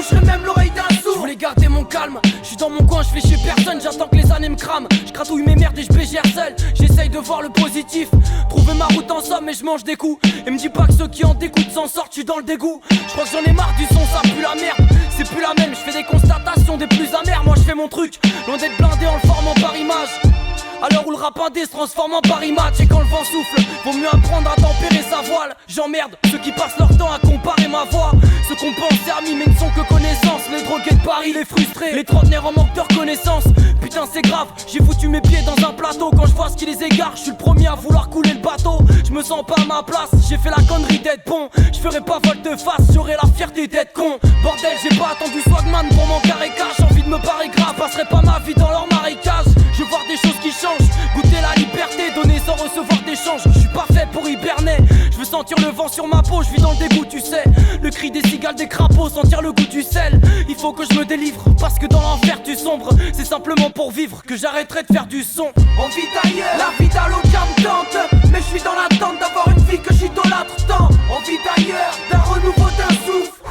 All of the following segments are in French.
déboucherait même l'oreille d'un sourd. Je voulais garder mon calme, je suis dans mon coin, je fais chier personne, j'attends que les années me crament. Je gratouille mes merdes et je bégère seul, j'essaye de voir le positif, trouver ma route en somme et je mange des coups. Et me dis pas que ceux qui en dégoûtent s'en sortent, je suis dans le dégoût. Je crois que j'en ai marre du son, ça pue la merde. C'est plus la même, je fais des constatations des plus amères. Moi je fais mon truc, loin d'être blindé en le formant par image. À l'heure où le rap indé se transforme en Paris match. Et quand le vent souffle, vaut mieux apprendre à tempérer sa voile. J'emmerde ceux qui passent leur temps à comparer ma voix. Ceux qu'on pense amis mais ne sont que connaissances. Les drogués de Paris, les frustrés, les trentenaires en manque de reconnaissance. Putain c'est grave, j'ai foutu mes pieds dans un plateau. Quand je vois ce qui les égare, je suis le premier à vouloir couler le bateau. Je me sens pas à ma place, j'ai fait la connerie d'être bon. Je ferai pas volte-face, j'aurai la fierté d'être con. Bordel, j'ai pas attendu Swagman pour mon carré cash. Envie de me barrer grave, passerai pas ma vie dans leur marécage. Je veux voir des choses qui changent, goûter la liberté, donner sans recevoir d'échange. Je suis pas fait pour hiberner, je veux sentir le vent sur ma peau, je vis dans le dégoût tu sais. Le cri des cigales, des crapauds, sentir le goût du sel. Il faut que je me délivre, parce que dans l'enfer tu sombres. C'est simplement pour vivre que j'arrêterai de faire du son. On vit ailleurs, la vie d'Aloca me tente. Mais je suis dans l'attente d'avoir une vie que j'idolâtre tant. On vit ailleurs, d'un renouveau, d'un souffle.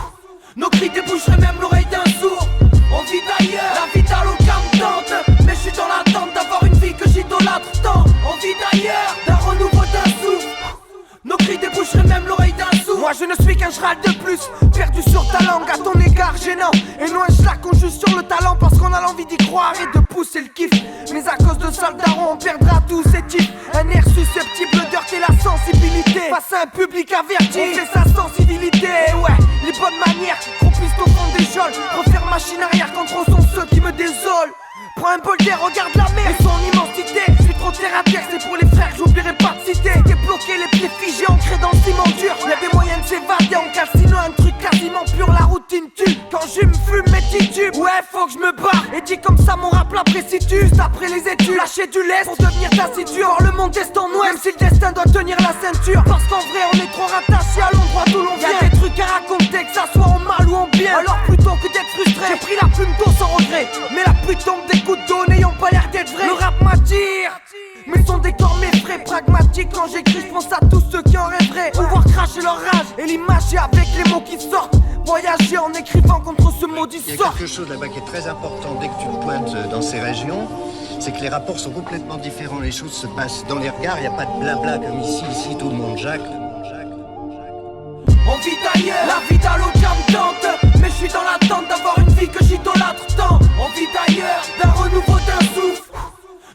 Nos cris déboucheraient même l'oreille d'un sourd. On vit ailleurs, la vie d'Aloca me tente. Mais je suis dans l'attente d'avoir une vie que j'idolâtre tant. On vit d'ailleurs, d'un renouveau, d'un souffle. Nos cris déboucheraient même l'oreille d'un sourd. Moi je ne suis qu'un cheval de plus, perdu sur ta langue, à ton égard gênant. Et non un schlag qu'on joue sur le talent parce qu'on a l'envie d'y croire et de pousser le kiff. Mais à cause de sales darons on perdra tous ces types. Un air susceptible d'heurter la sensibilité. Face à un public averti, on fait sa sensibilité. Et ouais, les bonnes manières, qu'on puisse au fond des geôles. Refaire machine arrière quand trop sont ceux qui me désolent. Prends un bol d'air, regarde la mer et son immensité. Je suis trop terre à terre, c'est pour les frères, j'oublierai pas de citer. T'es bloqué, les pieds figés, ancrés dans le ciment dur. Y'a des moyens de s'évader en calcinant un truc quasiment pur. La routine tue, quand je me fume mes titubes. Ouais, faut que je me barre, et dis comme ça mon rap l'apprécie-tu. Juste après les études, lâcher du lest pour devenir taciturne. Voir le monde destin noir, même si le destin doit tenir la ceinture. Parce qu'en vrai on est trop rattaché à l'endroit d'où l'on vient. Y'a des trucs à raconter, que ça soit en mal ou en bien. Alors plutôt que d'être frustré, j'ai pris la plume d'eau sans regret. Mais la pluie tombe des coups d'eau n'ayant pas l'air d'être vrai. Le rap m'attire, mais son décor m'effraie. Pragmatique quand j'écris, je pense à tous ceux qui en rêveraient. Pouvoir cracher leur rage et l'imager avec les mots qui sortent. Voyager en écrivant contre ce maudit sort. Il y a quelque chose là-bas qui est très important dès que tu te pointes dans ces régions. C'est que les rapports sont complètement différents. Les choses se passent dans les regards, il n'y a pas de blabla comme ici tout le monde jacque. On vit ailleurs, la vie d'Aloca me tente. Mais je suis dans l'attente d'avoir une vie que j'idolâtre tant. On vit ailleurs, d'un renouveau, d'un souffle.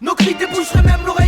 Nos cris déboucheraient même l'oreille.